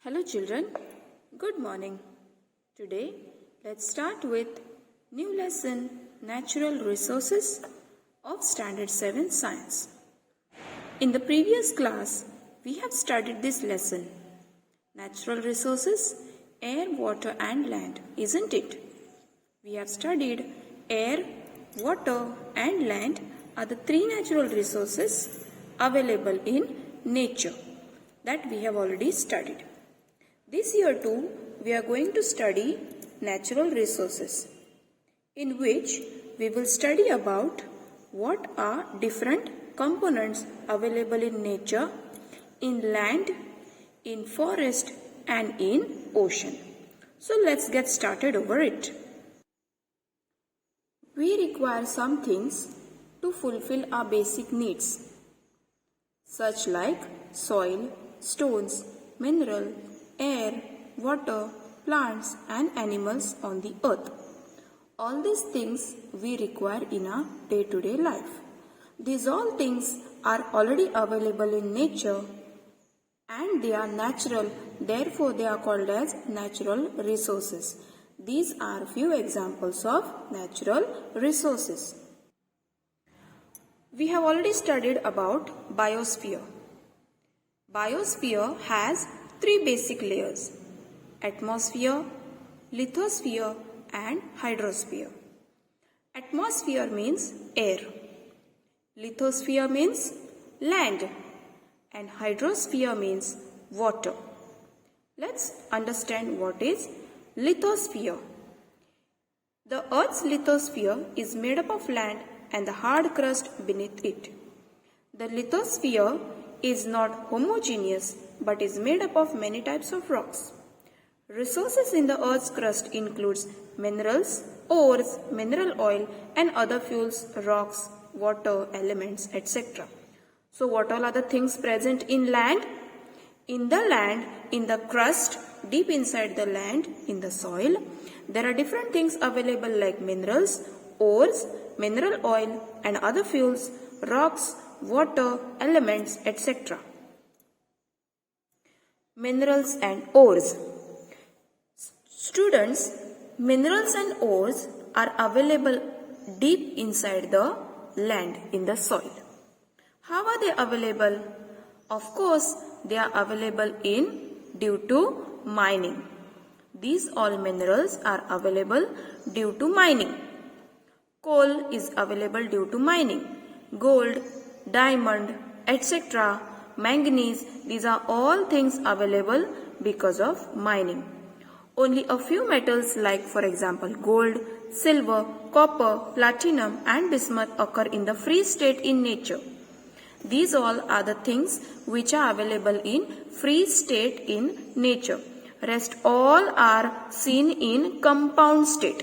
Hello children, good morning. Today let's start with new lesson Natural Resources of Standard 7 Science. In the previous class we have studied this lesson Natural Resources, Air, Water and Land, isn't it? We have studied air, water and land are the three natural resources available in nature that we have already studied. This year too, we are going to study natural resources, in which we will study about what are different components available in nature, in land, in forest and in ocean. So let's get started over it. We require some things to fulfill our basic needs, such like soil, stones, mineral, air, water, plants and animals on the earth. All these things we require in our day-to-day life. These all things are already available in nature and they are natural, therefore they are called as natural resources. These are few examples of natural resources. We have already studied about biosphere. Biosphere has three basic layers: atmosphere, lithosphere and hydrosphere. Atmosphere means air, lithosphere means land and hydrosphere means water. Let's understand what is lithosphere. The Earth's lithosphere is made up of land and the hard crust beneath it. The lithosphere is not homogeneous but is made up of many types of rocks. Resources in the Earth's crust includes minerals, ores, mineral oil and other fuels, rocks, water, elements, etc. So what all are the things present in land? In the land, in the crust, deep inside the land, in the soil, there are different things available like minerals, ores, mineral oil and other fuels, rocks, water, elements, etc. Minerals and ores. Students, minerals and ores are available deep inside the land, in the soil. How are they available? Of course, they are available due to mining. These all minerals are available due to mining. Coal is available due to mining. Gold, diamond, etc., manganese, these are all things available because of mining. Only a few metals like for example gold, silver, copper, platinum and bismuth occur in the free state in nature. These all are the things which are available in free state in nature. Rest all are seen in compound state.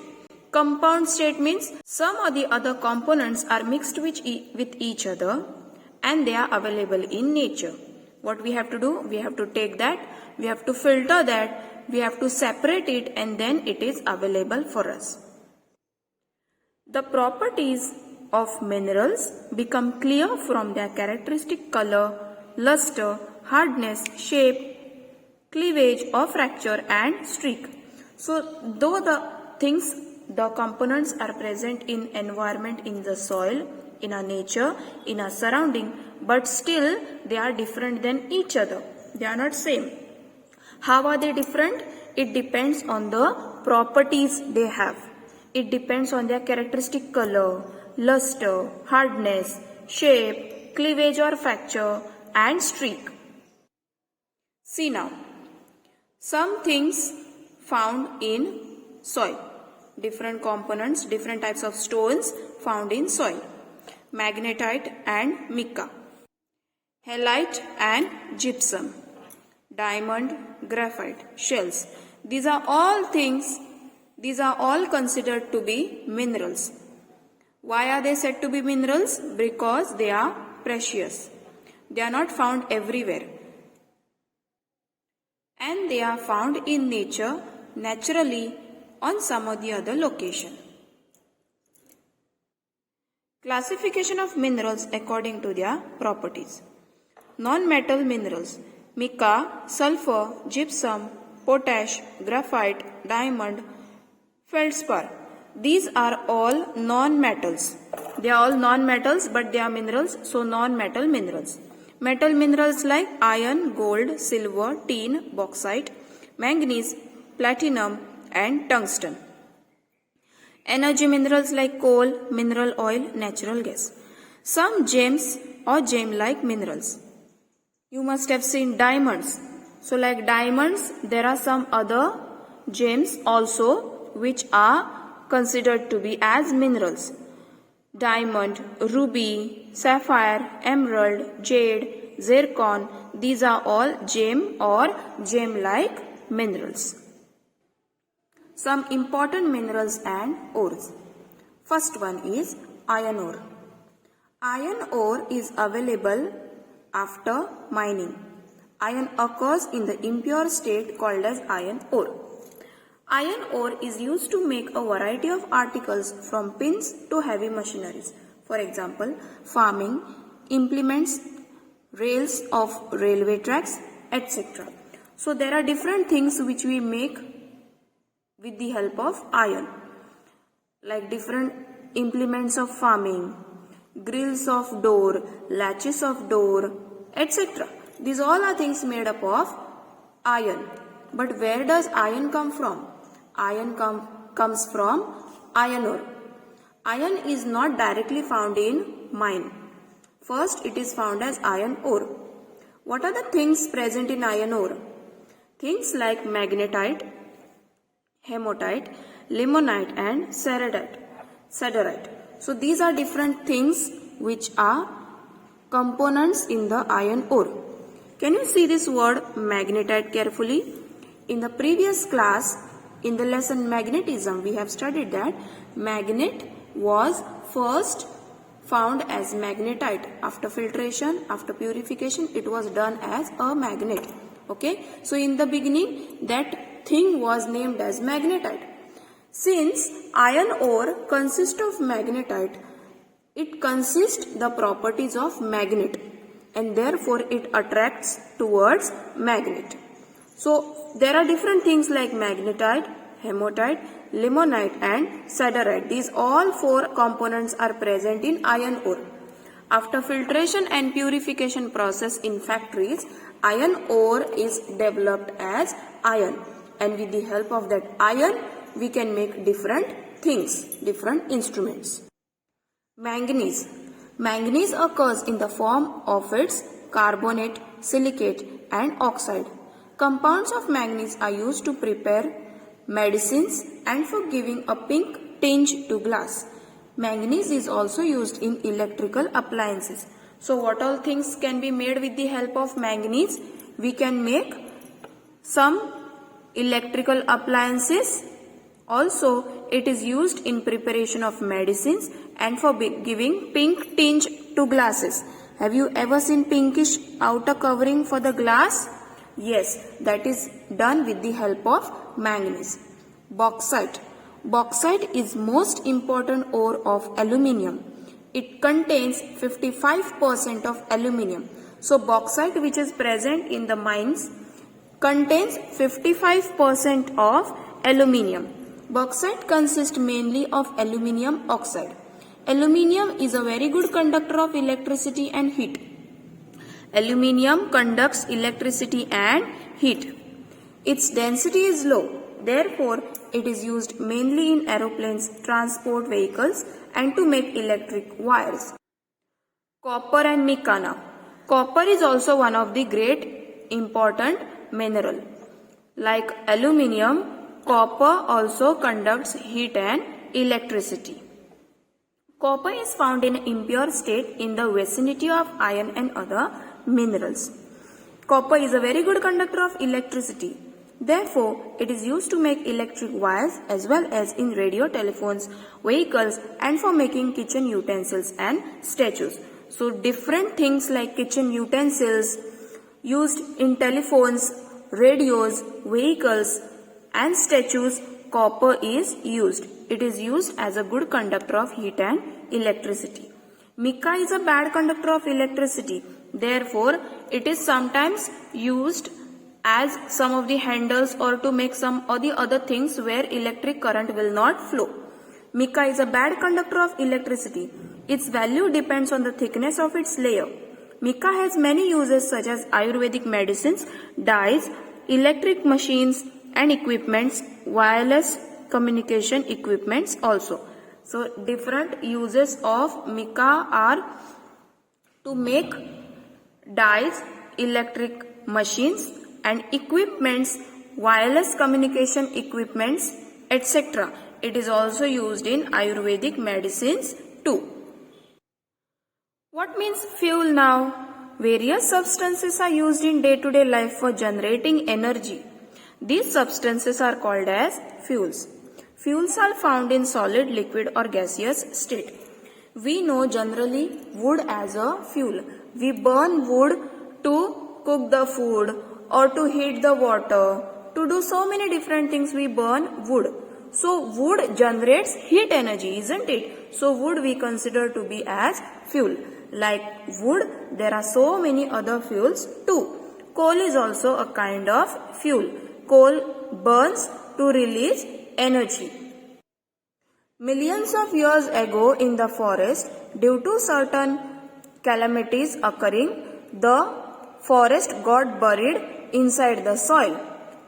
Compound state means some or the other components are mixed with each other and they are available in nature. What we have to do? We have to take that, we have to filter that, we have to separate it and then it is available for us. The properties of minerals become clear from their characteristic color, luster, hardness, shape, cleavage or fracture and streak. So though the components are present in environment, in the soil, in our nature, in our surrounding, but still they are different than each other. They are not same. How are they different? It depends on the properties they have. It depends on their characteristic color, luster, hardness, shape, cleavage or fracture and streak. See now, some things found in soil. Different components, different types of stones found in soil. Magnetite and mica, halite and gypsum, diamond, graphite, shells. These are all considered to be minerals. Why are they said to be minerals? Because they are precious. They are not found everywhere. And they are found in nature naturally on some or the other location. Classification of minerals according to their properties. Non-metal minerals. mica, sulfur, gypsum, potash, graphite, diamond, feldspar. These are all non-metals. They are all non-metals, but they are minerals, so non-metal minerals. Metal minerals like iron, gold, silver, tin, bauxite, manganese, platinum, and tungsten. Energy minerals like coal, mineral oil, natural gas. Some gems or gem-like minerals. You must have seen diamonds. So like diamonds, there are some other gems also which are considered to be as minerals. Diamond, ruby, sapphire, emerald, jade, zircon, these are all gem or gem-like minerals. Some important minerals and ores. First one is iron ore. Iron ore is available after mining. Iron occurs in the impure state called as iron ore. Iron ore is used to make a variety of articles from pins to heavy machineries. For example, farming, implements, rails of railway tracks, etc. So there are different things which we make with the help of iron, like different implements of farming, grills of door, latches of door, etc. These all are things made up of iron. But where does iron come from? Iron comes from iron ore. Iron is not directly found in mine. First, it is found as iron ore. What are the things present in iron ore? Things like magnetite, hematite, limonite, and siderite. So these are different things which are components in the iron ore. Can you see this word magnetite carefully? In the previous class, in the lesson magnetism, we have studied that magnet was first found as magnetite. After filtration, after purification, it was done as a magnet. Okay, so in the beginning, that thing was named as magnetite. Since iron ore consists of magnetite, it consists the properties of magnet, and therefore it attracts towards magnet. So there are different things like magnetite, hematite, limonite, and siderite. These all four components are present in iron ore. After filtration and purification process in factories, iron ore is developed as iron, and with the help of that iron, we can make different things, different instruments. Manganese. Manganese occurs in the form of its carbonate, silicate, and oxide. Compounds of manganese are used to prepare medicines and for giving a pink tinge to glass. Manganese is also used in electrical appliances. So what all things can be made with the help of manganese? We can make some electrical appliances. Also, it is used in preparation of medicines and for giving pink tinge to glasses. Have you ever seen pinkish outer covering for the glass? Yes, that is done with the help of manganese. Bauxite. Bauxite is most important ore of aluminium. It contains 55% of aluminium. So bauxite, which is present in the mines, contains 55% of aluminium. Bauxite consists mainly of aluminium oxide. Aluminium is a very good conductor of electricity and heat. Aluminium conducts electricity and heat. Its density is low. Therefore, it is used mainly in aeroplanes, transport vehicles, and to make electric wires. Copper and mica. Copper is also one of the great important mineral. Like aluminium, copper also conducts heat and electricity. Copper is found in impure state in the vicinity of iron and other minerals. Copper is a very good conductor of electricity. Therefore, it is used to make electric wires as well as in radio, telephones, vehicles, and for making kitchen utensils and statues. So different things like kitchen utensils used in telephones, radios, vehicles, and statues, copper is used. It is used as a good conductor of heat and electricity. Mica is a bad conductor of electricity. Therefore, it is sometimes used as some of the handles or to make some of the other things where electric current will not flow. Mica is a bad conductor of electricity. Its value depends on the thickness of its layer. Mica has many uses such as Ayurvedic medicines, dyes, electric machines and equipments, wireless communication equipments also. So different uses of mica are to make dyes, electric machines and equipments, wireless communication equipments, etc. It is also used in Ayurvedic medicines too. What means fuel now? Various substances are used in day-to-day life for generating energy. These substances are called as fuels. Fuels are found in solid, liquid or gaseous state. We know generally wood as a fuel. We burn wood to cook the food or to heat the water. To do so many different things we burn wood. So wood generates heat energy, isn't it? So wood we consider to be as fuel. Like wood, there are so many other fuels too. Coal is also a kind of fuel. Coal burns to release energy. Millions of years ago in the forest, due to certain calamities occurring, the forest got buried inside the soil.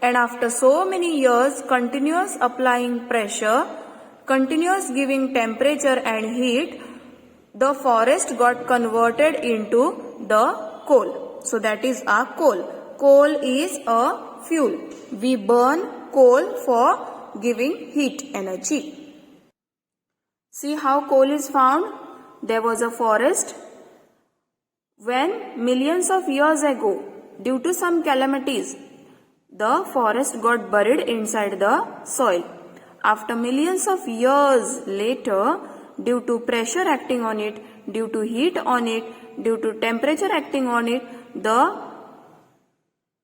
And after so many years, continuous applying pressure, continuous giving temperature and heat, the forest got converted into the coal. So that is our coal. Coal is a fuel. We burn coal for giving heat energy. See how coal is found? There was a forest when millions of years ago, due to some calamities, the forest got buried inside the soil. After millions of years later, due to pressure acting on it, due to heat on it, due to temperature acting on it, the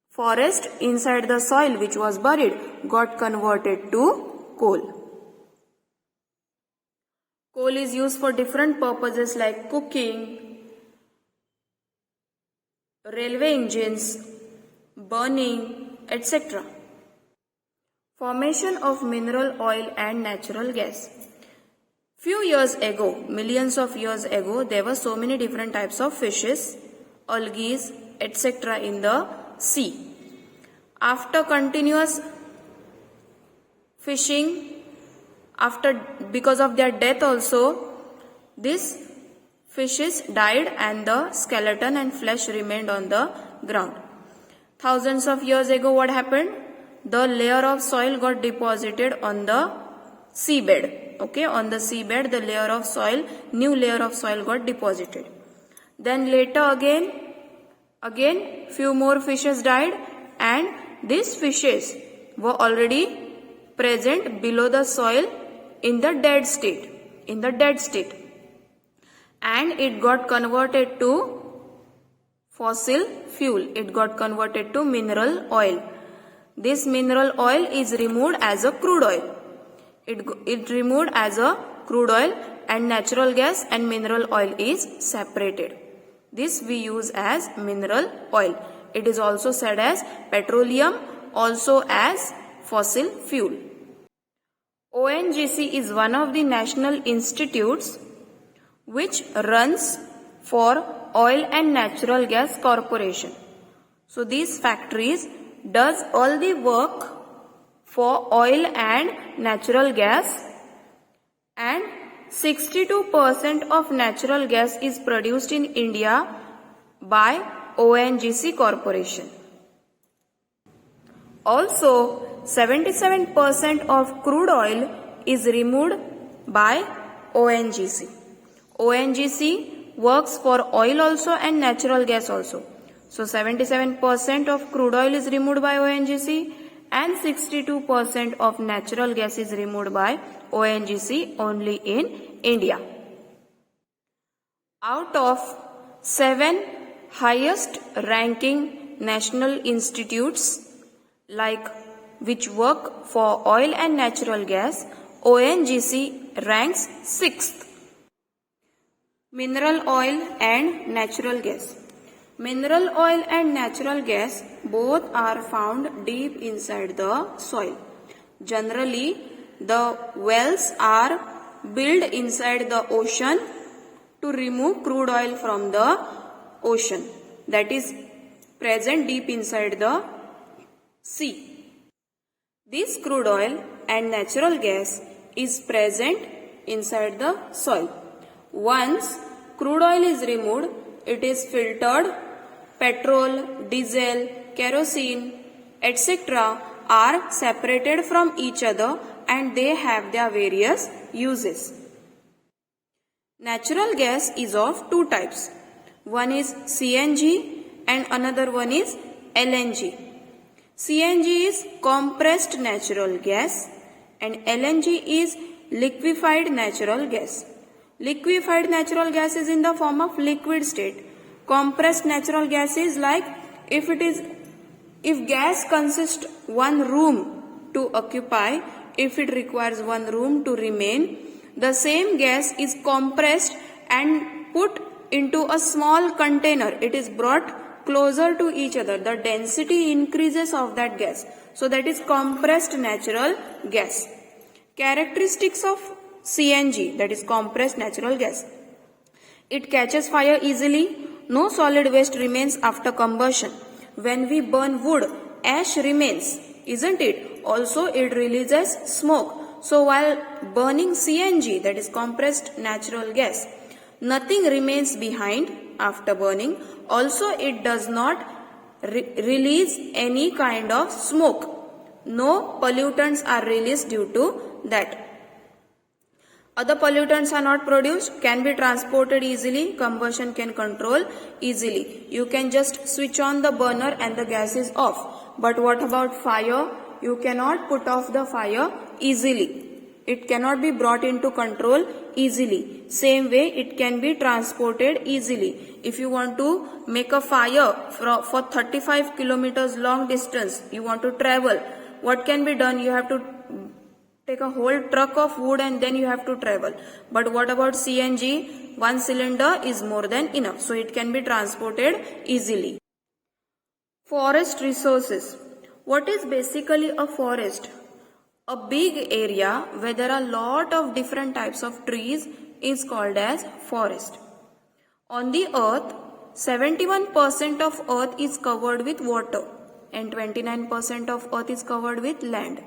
forest inside the soil which was buried got converted to coal. Coal is used for different purposes like cooking, railway engines, burning, etc. Formation of mineral oil and natural gas. Few years ago, millions of years ago, there were so many different types of fishes, algae, etc. in the sea. After continuous fishing, because of their death also, these fishes died and the skeleton and flesh remained on the ground. Thousands of years ago, what happened? The layer of soil got deposited on the seabed. Okay, on the seabed, the layer of soil, new layer of soil got deposited. Then later again few more fishes died and these fishes were already present below the soil in the dead state. And it got converted to fossil fuel. It got converted to mineral oil. This mineral oil is removed as a crude oil. It removed as a crude oil and natural gas and mineral oil is separated. This we use as mineral oil. It is also said as petroleum, also as fossil fuel. ONGC is one of the national institutes which runs for Oil and Natural Gas Corporation. So these factories does all the work for oil and natural gas, and 62% of natural gas is produced in India by ONGC Corporation. Also, 77% of crude oil is removed by ONGC. ONGC works for oil also and natural gas also. So 77% of crude oil is removed by ONGC and 62% of natural gas is removed by ONGC only in India. Out of 7 highest ranking national institutes which work for oil and natural gas, ONGC ranks 6th. Mineral oil and natural gas. Mineral oil and natural gas both are found deep inside the soil. Generally, the wells are built inside the ocean to remove crude oil from the ocean, that is present deep inside the sea. This crude oil and natural gas is present inside the soil. Once crude oil is removed, it is filtered. Petrol, diesel, kerosene, etc. are separated from each other and they have their various uses. Natural gas is of two types. One is CNG and another one is LNG. CNG is compressed natural gas and LNG is liquefied natural gas. Liquefied natural gas is in the form of liquid state. Compressed natural gas is like if gas consists one room to occupy, if it requires one room to remain, the same gas is compressed and put into a small container. It is brought closer to each other. The density increases of that gas. So that is compressed natural gas. Characteristics of CNG, that is compressed natural gas. It catches fire easily. No solid waste remains after combustion. When we burn wood, ash remains, isn't it? Also, it releases smoke. So, while burning CNG, that is compressed natural gas, nothing remains behind after burning. Also, it does not release any kind of smoke. No pollutants are released due to that. Other pollutants are not produced, can be transported easily, combustion can control easily. You can just switch on the burner and the gas is off. But what about fire? You cannot put off the fire easily. It cannot be brought into control easily. Same way, it can be transported easily. If you want to make a fire for 35 kilometers long distance, you want to travel, what can be done? You have to take a whole truck of wood and then you have to travel. But what about CNG? One cylinder is more than enough. So it can be transported easily. Forest resources. What is basically a forest? A big area where there are a lot of different types of trees is called as forest. On the earth, 71% of earth is covered with water and 29% of earth is covered with land.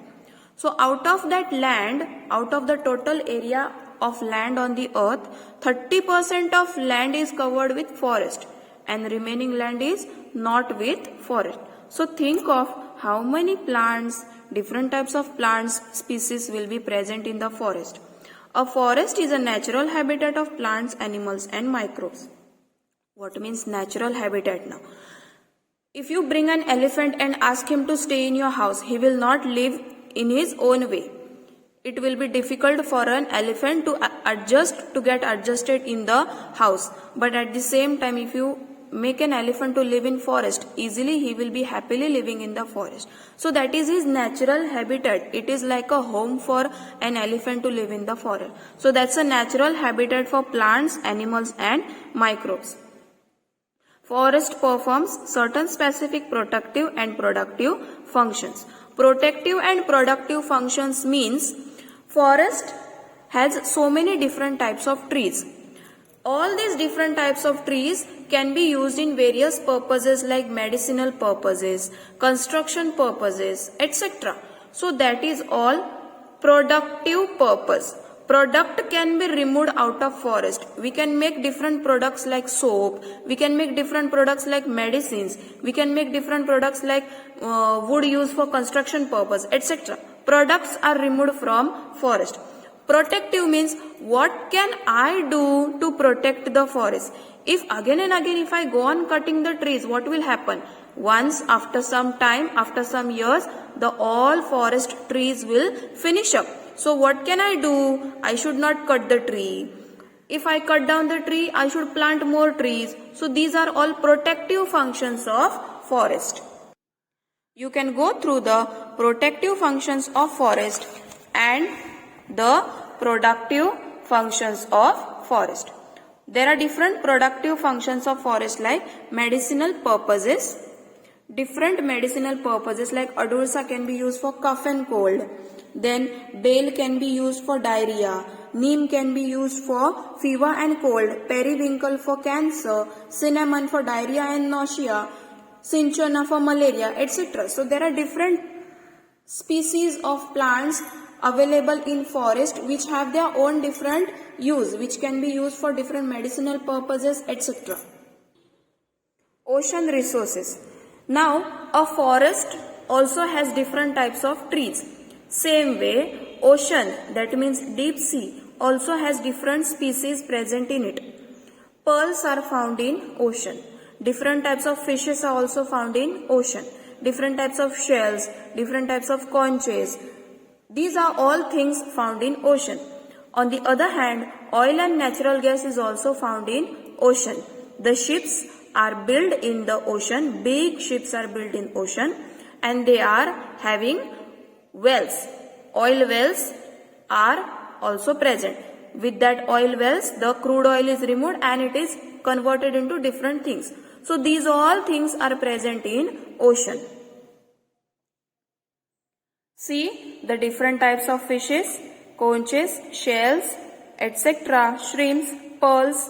So out of that land, out of the total area of land on the earth, 30% of land is covered with forest and remaining land is not with forest. So think of how many plants, different types of plants, species will be present in the forest. A forest is a natural habitat of plants, animals and microbes. What means natural habitat now? If you bring an elephant and ask him to stay in your house, he will not live in his own way. It will be difficult for an elephant to get adjusted in the house. But at the same time, if you make an elephant to live in forest, easily he will be happily living in the forest. So that is his natural habitat. It is like a home for an elephant to live in the forest. So that's a natural habitat for plants, animals and microbes. Forest performs certain specific protective and productive functions. Protective and productive functions means forest has so many different types of trees. All these different types of trees can be used in various purposes like medicinal purposes, construction purposes, etc. So that is all productive purpose. Product can be removed out of forest. We can make different products like soap. We can make different products like medicines. We can make different products like wood used for construction purpose, etc. Products are removed from forest. Protective means what can I do to protect the forest? If again and again if I go on cutting the trees, what will happen? Once after some time, after some years, the all forest trees will finish up. So what can I do? I should not cut the tree. If I cut down the tree, I should plant more trees. So these are all protective functions of forest. You can go through the protective functions of forest and the productive functions of forest. There are different productive functions of forest like medicinal purposes. Different medicinal purposes like adursa can be used for cough and cold. Then bale can be used for diarrhea. Neem can be used for fever and cold. Periwinkle for cancer. Cinnamon for diarrhea and nausea. Cinchona for malaria, etc. So there are different species of plants available in forest which have their own different use, which can be used for different medicinal purposes, etc. Ocean resources. Now, a forest also has different types of trees. Same way, ocean, that means deep sea, also has different species present in it. Pearls are found in ocean. Different types of fishes are also found in ocean. Different types of shells, different types of conches. These are all things found in ocean. On the other hand, oil and natural gas is also found in ocean. The ships are built in the ocean. Big ships are built in ocean and they are having wells. Oil wells are also present. With that oil wells, the crude oil is removed and it is converted into different things. So these all things are present in ocean. See the different types of fishes, conches, shells, etc., shrimps, pearls,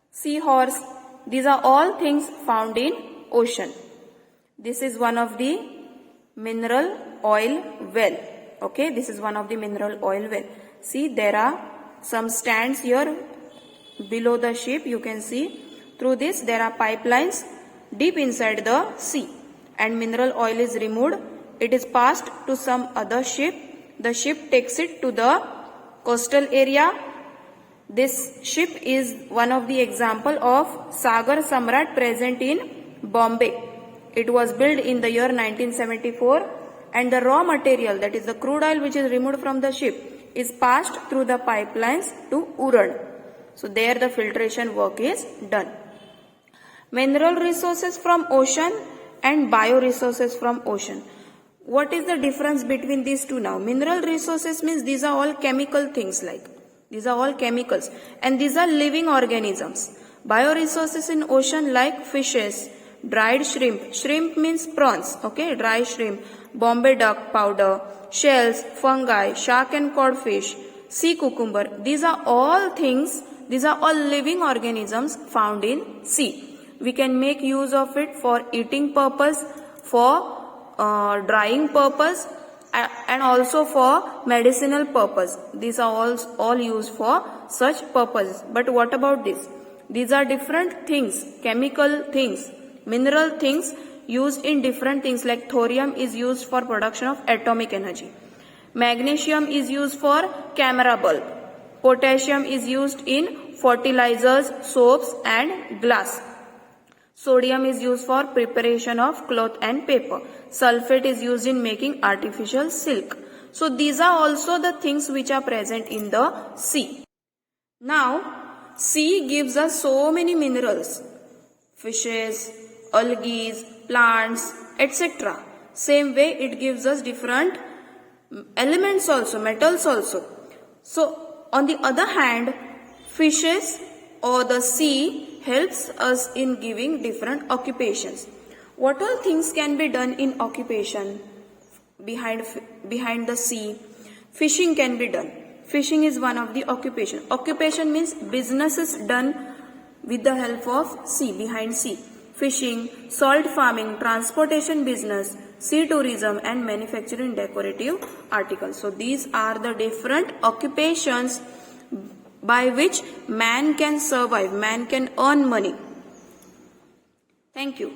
seahorse. These are all things found in ocean. This is one of the mineral oil well. Okay, this is one of the mineral oil well. See, there are some stands here below the ship. You can see through this there are pipelines deep inside the sea and mineral oil is removed. It is passed to some other ship. The ship takes it to the coastal area. This ship is one of the example of Sagar Samrat present in Bombay. It was built in the year 1974 and the raw material, that is the crude oil which is removed from the ship, is passed through the pipelines to Urad. So there the filtration work is done. Mineral resources from ocean and bioresources from ocean. What is the difference between these two now? Mineral resources means these are all chemical things like. These are all chemicals and these are living organisms. Bioresources in ocean like fishes, dried shrimp. Shrimp means prawns, okay, dry shrimp, Bombay duck powder, shells, fungi, shark and codfish, sea cucumber. These are all things, these are all living organisms found in sea. We can make use of it for eating purpose, for drying purpose and also for medicinal purpose. These are all used for such purposes. But what about this? These are different things, chemical things, mineral things used in different things like thorium is used for production of atomic energy. Magnesium is used for camera bulb. Potassium is used in fertilizers, soaps and glass. Sodium is used for preparation of cloth and paper. Sulfate is used in making artificial silk. So these are also the things which are present in the sea. Now, sea gives us so many minerals, fishes, algae, plants, etc. Same way it gives us different elements also, metals also. So on the other hand, fishes or the sea helps us in giving different occupations. What all things can be done in occupation behind the sea? Fishing can be done. Fishing is one of the occupation. Occupation means businesses done with the help of sea, behind sea. Fishing, salt farming, transportation business, sea tourism and manufacturing decorative articles. So these are the different occupations by which man can survive, man can earn money. Thank you.